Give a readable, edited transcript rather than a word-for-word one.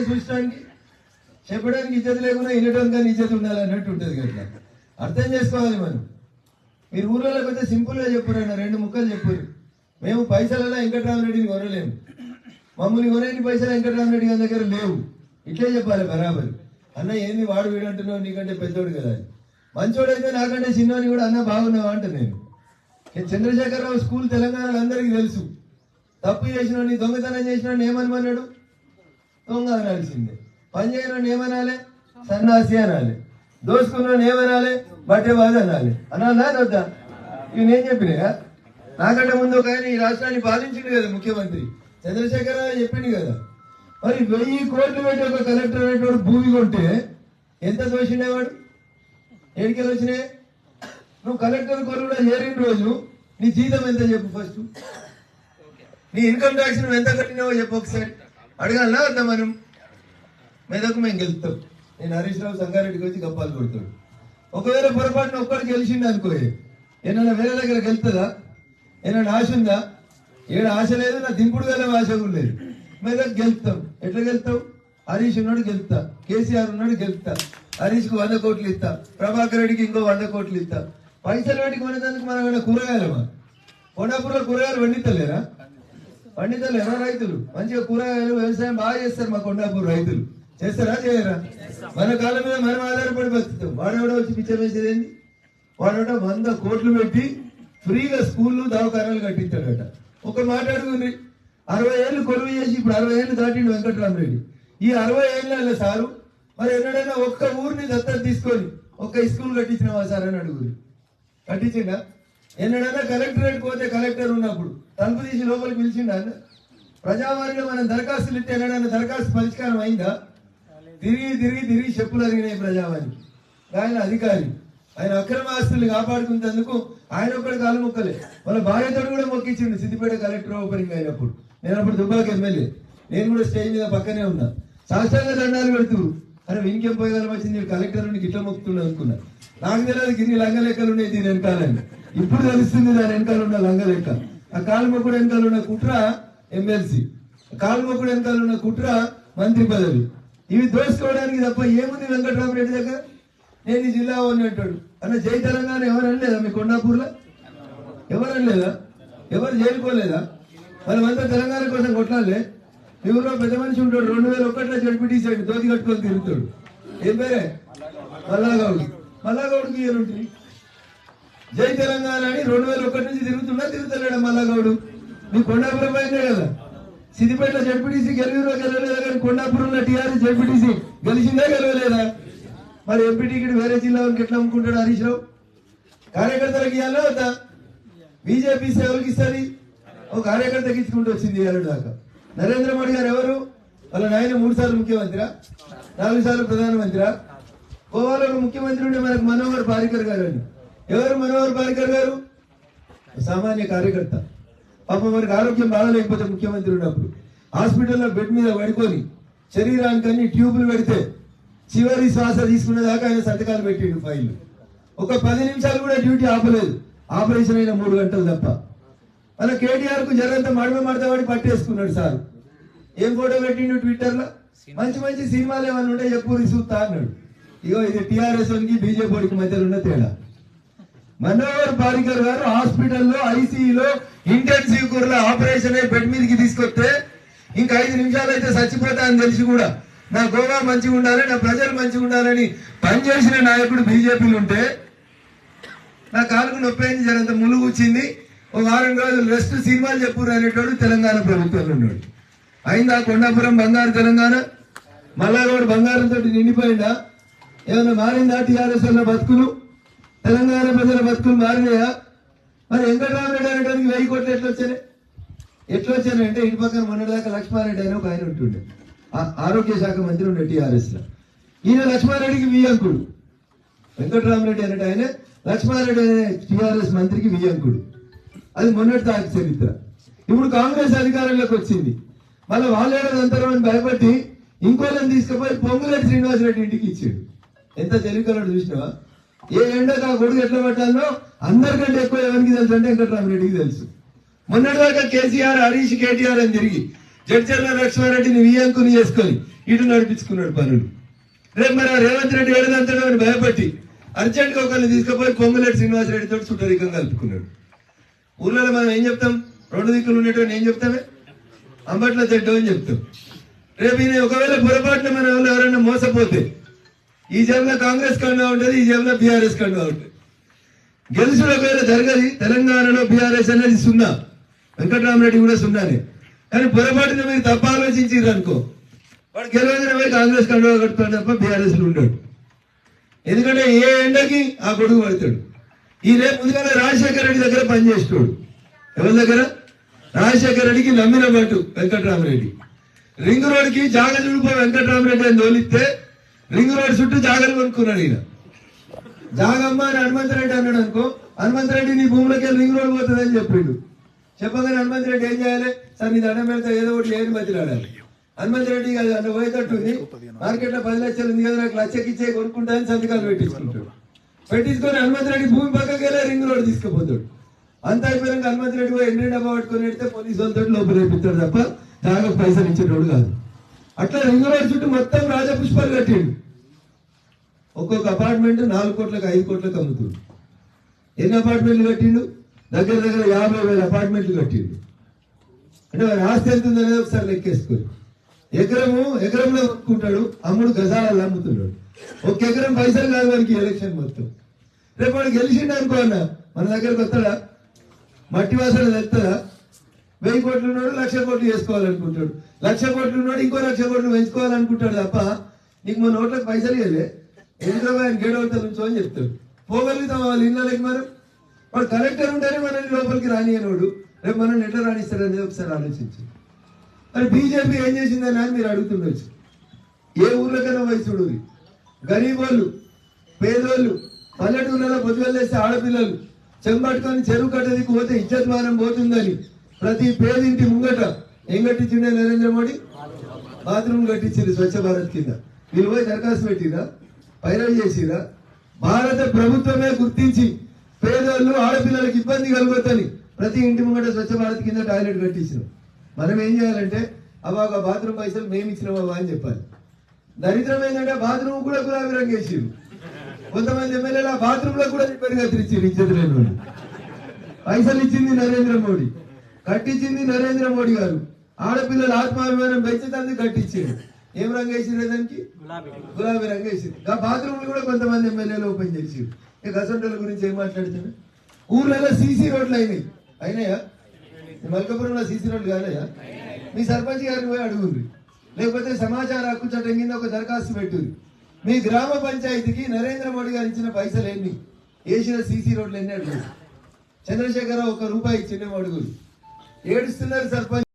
చూసడానికి చెప్పడానికి ఇజ్జత లేకుండా వినడానికి కానీ ఇజ్జత ఉండాలి అన్నట్టు ఉంటుంది కదా. అర్థం చేసుకోవాలి మనం. మీరు ఊర్లోకి వస్తే సింపుల్గా చెప్పురైనా 2 ముక్కలు చెప్పురు. మేము పైసలలో వెంకటరామరెడ్డిని కొనలేము, మమ్మల్ని కొనేని పైసలు వెంకటరామరెడ్డి గారి దగ్గర లేవు. ఇట్లే చెప్పాలి బరాబర్. అన్న ఏంది వాడు వీడంటున్నావు, నీకంటే పెద్దోడు కదా. మంచోడైతే నాకంటే చిన్నోని కూడా అన్న బాగున్నావా అంట. నేను చంద్రశేఖరరావు స్కూల్ తెలంగాణలో అందరికీ తెలుసు. తప్పు చేసినోని, దొంగతనం చేసినోని ఏమనమన్నాడు? దొంగ అనాల్సిందే. పని చేయనోని ఏమనాలి? సన్నాసి అనాలి. దోసుకున్నోని ఏమనాలి? బట్టేబాజు అనాలి. అనాలా వద్దా? ఇవి నేను చెప్పినా. నాకంటే ముందు ఒక ఆయన ఈ రాష్ట్రాన్ని పాలించిండు కదా ముఖ్యమంత్రి చంద్రశేఖరరావు చెప్పిండు కదా. మరి 1000 కోట్లు పెట్టి ఒక కలెక్టర్ అనేటువంటి భూమి కొంటే ఎంత దోషిండేవాడు? ఏడికెళ్ళి వచ్చినాయి? నువ్వు కలెక్టర్ కొలువులో చేరిన రోజు నీ జీతం ఎంత చెప్పు ఫస్ట్. నీ ఇన్కమ్ ట్యాక్స్ నువ్వు ఎంత కట్టినావో చెప్పు ఒకసారి. అడగాలనా వద్దా మనం? మెదకు మేము గెలుస్తాం. నేను హరీష్ రావు సంగారెడ్డికి వచ్చి గప్పాలు కొడతాడు. ఒకవేళ పొరపాటున ఒక్కడికి గెలిచిండు అనుకో, ఏమన్నా వేరే దగ్గర గెలుతుందా? ఏమన్నా ఆశ ఉందా? ఏడు ఆశ లేదు, నా దింపుడు గల ఆశ కూడా లేదు. మెదక్ గెలుస్తాం. ఎట్లా గెలుస్తావు? హరీష్ ఉన్నాడు గెలుస్తా, కేసీఆర్ ఉన్నాడు గెలుస్తా, హరీష్ కు 100 కోట్లు ఇస్తా, ప్రభాకర్ రెడ్డికి ఇంకో 100 కోట్లు ఇస్తా. పైసలు పెట్టి కొనేదానికి మనం ఏమైనా కూరగాయలమా? కొండాపూర్లో కూరగాయలు పండితలేరా? రైతులు మంచిగా కూరగాయలు వ్యవసాయం బాగా చేస్తారు. మా కొండాపూర్ రైతులు చేస్తారా చేయరా? మన కాళ్ళ మీద మనం ఆధారపడి బతుకుతాం. వాడెవడో వచ్చి పిచ్చర్ వేసేది ఏంది? వాడట 100 కోట్లు పెట్టి ఫ్రీగా స్కూళ్ళు దవాఖానాలు కట్టించాడట. ఒక మాట అడుగుంది, 60 ఏళ్ళు కొలువు చేసి ఇప్పుడు 60 ఏళ్ళు దాటిండు వెంకటరామరెడ్డి. ఈ 60 ఏళ్ళ సారు మరి ఎన్నడైనా ఒక్క ఊరిని దత్తత తీసుకొని ఒక్క స్కూల్ కట్టించినవా సార్ అని అడుగురు. కట్టించిందా? ఎన్నడైనా కలెక్టరేట్ పోతే కలెక్టర్ ఉన్నప్పుడు తలుపు తీసి లోపలికి పిలిచిండా? ప్రజావాణిలో మనం దరఖాస్తులు ఇస్తే ఎన్నడైనా దరఖాస్తు పరిష్కారం అయిందా? తిరిగి చెప్పులు అరిగినాయి ప్రజావాణి. ఆయన అధికారి, ఆయన అక్రమ ఆస్తుల్ని కాపాడుకునేందుకు ఆయన ఒక్కడి కాలు మొక్కలే, వాళ్ళ బాధ్యతను కూడా మొక్కించిండు. సిద్దిపేట కలెక్టర్ ఓపెనింగ్ అయినప్పుడు నేను అప్పుడు దుబ్బాక ఎమ్మెల్యే, నేను కూడా స్టేజ్ మీద పక్కనే ఉన్నా. సాష్టాంగ దండాలు పెడుతూ అరే ఇంకేం పోయగలం వచ్చింది కలెక్టర్ గిట్ల మొక్కుతుండే అనుకున్నా. నాకు తెలియదు గిన్ని లంగ లెక్కలు ఉన్నాయి దీని వెనకాలని. ఇప్పుడు తెలుస్తుంది దాని వెనకాల ఉన్న లంగ లెక్క. ఆ కాలు మొక్కుడు వెనకాల ఉన్న కుట్ర ఎమ్మెల్సీ, కాలు మొక్కుడు వెనకాల ఉన్న కుట్ర మంత్రి పదవి. ఇవి దోసుకోవడానికి తప్ప ఏముంది వెంకటరామరెడ్డి దగ్గర? నేను ఈ జిల్లా అని అంటాడు. అన్న జై తెలంగాణ ఎవరు అనలేదా? మీ కొండాపూర్లో ఎవరు అనలేదా? ఎవరు చేరుకోలేదా? మనమంతా తెలంగాణ కోసం కొట్లాలే. మీ ఊళ్ళో పెద్ద మనిషి ఉంటాడు, 2001లో జడ్పీటీసీ దోతి కట్టుకొని తిరుగుతాడు. ఏం పేరే? మల్లాగౌడ్కి ఏరుంటుంది. జై తెలంగాణ అని 2001 నుంచి తిరుగుతలేడా మల్లాగౌడు? మీ కొండాపురం అయిందే కదా. సిద్దిపేట జడ్పీటీసీ గెలవలేదా? కానీ కొండాపురంలో టీఆర్ఎస్ జడ్పీటీసీ గెలిచిందా గెలవలేదా? మరి ఎంపీ టికెట్ వేరే జిల్లా ఎట్లా అమ్ముకుంటాడు హరీష్ రావు? కార్యకర్తలకు ఇవ్వాలా వద్దా? బీజేపీ సేవలకు ఇస్తుంది. ఒక కార్యకర్తకి ఇచ్చుకుంటూ వచ్చింది ఏడు దాకా. నరేంద్ర మోడీ గారు ఎవరు? వాళ్ళ నాయన 3 సార్లు ముఖ్యమంత్రి, 4 సార్లు ప్రధానమంత్రి. గోవాలో ముఖ్యమంత్రి ఉండే మనకు మనోహర్ పారికర్ గారు అని. ఎవరు మనోహర్ పారికర్ గారు? సామాన్య కార్యకర్త. పాపం మనకు ఆరోగ్యం బాగాలేకపోతే ముఖ్యమంత్రి ఉన్నప్పుడు హాస్పిటల్లో బెడ్ మీద పడుకొని శరీరానికి ట్యూబులు పెడితే చివరి శ్వాస తీసుకునే దాకా ఆయన సంతకాలు పెట్టిండు ఫైల్. ఒక 10 నిమిషాలు కూడా డ్యూటీ ఆపలేదు. ఆపరేషన్ అయిన 3 గంటలు తప్ప. మన కేటీఆర్ కు జరంతా మడతవాడి పట్టేసుకున్నాడు సార్. ఏం ఫోటో పెట్టిండు ట్విట్టర్ లో? మంచి సినిమాలు ఏమన్నా ఉంటే చెప్పు చూస్తా అన్నాడు. ఇగో ఇది టీఆర్ఎస్ కి బీజేపీకి మధ్యలో ఉన్న తేడా. మనోహర్ పారికర్ గారు హాస్పిటల్లో ఐసీయూలో ఇంటెన్సివ్ కేర్లో ఆపరేషన్ అయి బెడ్ మీదకి తీసుకొస్తే ఇంకా 5 నిమిషాలు అయితే చచ్చిపోతా అని తెలిసి కూడా నా గోవా మంచిగా ఉండాలి, నా ప్రజలు మంచిగా ఉండాలని పనిచేసిన నాయకుడు బీజేపీలు ఉంటే నా కాలుకు నొప్పి అయింది, జరంత ములుగు వచ్చింది, ఓ 1 వారం రోజులు రెస్ట్, సినిమాలు చెప్పురు అనేటోడు తెలంగాణ ప్రభుత్వంలో ఉన్నాడు. అయిందా కొండాపురం బంగారు తెలంగాణ? మల్లాగౌడ్ బంగారంతో నిండిపోయిందా? ఏమైనా మారిందా? టీఆర్ఎస్ వల్ల బతుకులు, తెలంగాణ ప్రజల బతుకులు మారినాయా? మరి వెంకటరామరెడ్డి అనేటానికి 1000 కోట్లు ఎట్లా వచ్చానంటే ఇంటి పక్కన మొన్నటిదాకా లక్ష్మారెడ్డి అని ఒక ఆయన ఉంటుండే, ఆరోగ్య శాఖ మంత్రి ఉండే టీఆర్ఎస్ లో. ఈయన లక్ష్మారెడ్డికి వియ్యంకుడు. వెంకటరామరెడ్డి అనేట ఆయన లక్ష్మారెడ్డి అనే టీఆర్ఎస్ మంత్రికి వియ్యంకుడు. అది మొన్నటి దాకా చరిత్ర. ఇప్పుడు కాంగ్రెస్ అధికారంలోకి వచ్చింది. మళ్ళీ వాళ్ళేదంటారో అని భయపడి ఇంకోళ్ళని తీసుకుపోయి పొంగులేటి శ్రీనివాసరెడ్డి ఇంటికి ఇచ్చాడు. ఎంత తెలివికలడు చూసినావా? ఏ ఎండకు ఆ గొడుగు ఎట్లా పట్టాలో అందరికంటే ఎక్కువ ఎవరికి తెలుసు అంటే వెంకటరామరెడ్డికి తెలుసు. మొన్నటిదాకా కేసీఆర్, హరీష్, కేటీఆర్ అని తిరిగి జడ్చర్ల లక్ష్మారెడ్డిని వియంకుని చేసుకొని ఇటు నడిపించుకున్నాడు పనులు. రేపు మరి రేవంత్ రెడ్డి ఏడదంతాడో అని భయపట్టి అర్జెంట్ గా ఒకరిని తీసుకుపోయి పొంగులేటి శ్రీనివాసరెడ్డితో చుట్టరికం కలుపుకున్నాడు. ఊర్లలో మనం ఏం చెప్తాం? రెండు దిక్కులు ఉండేటోని ఏం చెప్తామే? అంబట్లో చెడ్డం అని చెప్తాం. రేపు ఈయన ఒకవేళ పొరపాటున మన వాళ్ళు ఎవరైనా మోసపోతే ఈ జేబులో కాంగ్రెస్ కండువా ఉంటుంది, ఈ జేబులో బీఆర్ఎస్ కండువా ఉంటుంది. గెలుసుడు ఒకవేళ జరగది. తెలంగాణలో బీఆర్ఎస్ అనేది సున్నా, వెంకటరామరెడ్డి కూడా సున్నానే. కానీ పొరపాటున మీరు తప్ప ఆలోచించారు అనుకో, వాడు గెలవగానే పోయి కాంగ్రెస్ కండువా కట్టుతాడు తప్ప బీఆర్ఎస్ ఉండడు. ఎందుకంటే ఏ ఎండకి ఆ కొడుకు పడతాడు. ఈ రేపు ముందుగా రాజశేఖర రెడ్డి దగ్గర పనిచేస్తాడు. ఎవరి దగ్గర? రాజశేఖర రెడ్డికి నమ్మిన పట్టు వెంకటరామరెడ్డి. రింగ్ రోడ్కి జాగ చూడిపో వెంకటరామరెడ్డి అని తోలిస్తే రింగ్ రోడ్ చుట్టూ జాగలు కొనుక్కున్నాడు. ఈయన జాగమ్మ అని హనుమంతరెడ్డి అన్నాడు అనుకో, హనుమంతరెడ్డి నీ భూములకి రింగ్ రోడ్ పోతుందని చెప్పిండు. చెప్పగానే హనుమంతరెడ్డి ఏం చేయాలి? సార్ నీ దండం పెడితే ఏదో ఒకటి లేని బతిలాడాలి. హనుమంతరెడ్డి కాదు అంటే పోయేటట్టుంది, మార్కెట్ లో 10 లక్షలు ఉంది కదా, నాకు లక్షకిచ్చే కొనుక్కుంటానని సంతకాలు పెట్టించుకుంటాడు. పెట్టించుకొని హనుమంతరెడ్డి భూమి పక్కకి వెళ్ళి రింగ్ రోడ్ తీసుకుపోతాడు. అంత అయిపోయాక హనుమంతరెడ్డి పోయి ఎండ్రీ డబ్బా పట్టుకుని పెడితే పోలీసు వాళ్ళతో లోపల వేపిస్తాడు తప్ప జాగా పైసలు ఇచ్చేటోడు కాదు. అట్లా రింగ్ రోడ్ చుట్టూ మొత్తం రాజపుష్పాలు కట్టిండు. ఒక్కొక్క అపార్ట్మెంట్ 4 కోట్లకు 5 కోట్లకు అమ్ముతుంది. ఎన్ని అపార్ట్మెంట్లు కట్టిండు? దగ్గర దగ్గర 50,000 అపార్ట్మెంట్లు కట్టిండు. అంటే వారి ఆస్తి ఎంత ఉందనేది ఒకసారి లెక్కేసుకొని ఎకరంలో కొనుక్కుంటాడు, అమ్ముడు గజాలలో అమ్ముతున్నాడు. 1 ఎకరం పైసలు కాదు వారికి ఎలక్షన్ మొత్తం. రేపు వాడు గెలిచిండు అనుకో అన్న, మన దగ్గరకు వస్తాడా? మట్టి వాసన తెస్తుందా? 1000 కోట్లు ఉన్నాడు 1,00,000 కోట్లు చేసుకోవాలనుకుంటాడు. 1,00,000 కోట్లు ఉన్నాడు ఇంకో 1,00,000 కోట్లు పెంచుకోవాలనుకుంటాడు తప్ప నీకు మన నోట్లకు పైసలు ఇవ్వలే, ఎందుకు ఆయన గేడవుతా నుంచో అని చెప్తాడు. పోగలుగుతాం వాళ్ళ ఇళ్ళకి. మనం వాడు కలెక్టర్ ఉంటేనే మనల్ని లోపలికి రానియనోడు, రేపు మనల్ని ఎట్లా రాణిస్తాడనేది ఒకసారి ఆలోచించు. మరి బీజేపీ ఏం చేసిందని అని మీరు అడుగుతుండొచ్చు. ఏ ఊర్లకైనా వయసుడు గరీబ్ వాళ్ళు, పేదోళ్ళు, పల్లెటూళ్ళలో పొద్దుగలేస్తే ఆడపిల్లలు చెంబట్టుకొని చెరువు కట్టదికి పోతే ఇజ్జత్ మానం పోతుందని ప్రతి పేదింటి ముంగట ఏం కట్టించిండే నరేంద్ర మోడీ? బాత్రూమ్ కట్టించింది స్వచ్ఛ భారత్ కింద. వీళ్ళు పోయి దరఖాస్తు పెట్టిరా, పైరవి చేసిరా? భారత ప్రభుత్వమే గుర్తించి పేదోళ్ళు ఆడపిల్లలకు ఇబ్బంది కలుగుతుంది ప్రతి ఇంటి ముంగట స్వచ్ఛ భారత్ కింద టాయిలెట్ కట్టించినాం. మనం ఏం చేయాలంటే అవ్వ బాత్రూమ్ పైసలు మేము ఇచ్చినామా అని చెప్పాలి. దరిద్రం ఏంటంటే బాత్రూమ్ కూడా గులాబీ రంగు వేసిరు. కొంతమంది ఎమ్మెల్యేలు ఆ బాత్రూమ్ లో కూడా రిపేర్ కత్తిరించారు ఇజ్జత్ లేని వాళ్ళు. పైసలు ఇచ్చింది నరేంద్ర మోడీ, కట్టించింది నరేంద్ర మోడీ గారు. ఆడపిల్లలు ఆత్మాభిమానం పెంచుతుంది కట్టించారు. ఏం రంగు వేసిరు? దానికి గులాబీ రంగు వేసిరు. ఆ బాత్రూమ్లు కూడా కొంతమంది ఎమ్మెల్యేలు ఓపెన్ చేసిరు. ఇక అసంటోళ్ళ గురించి ఏం మాట్లాడుతున్నా? ఊర్లలో సీసీ రోడ్లు అయినాయా? మల్కాపురంలో సీసీ రోడ్లు కాలేదా? మీ సర్పంచ్ గారిని పోయి అడుగుండ్రి, లేకపోతే సమాచార హక్కు చట్టం కింద ఒక దరఖాస్తు పెట్టుర్రి. మీ గ్రామ పంచాయతీకి నరేంద్ర మోడీ గారు ఇచ్చిన పైసలు ఎన్ని, వేసిన సీసీ రోడ్లు ఎన్ని అడుగురు. చంద్రశేఖరరావు 1 రూపాయి ఇచ్చిండే అడుగురు. ఏడుస్తున్నారు సర్పంచ్.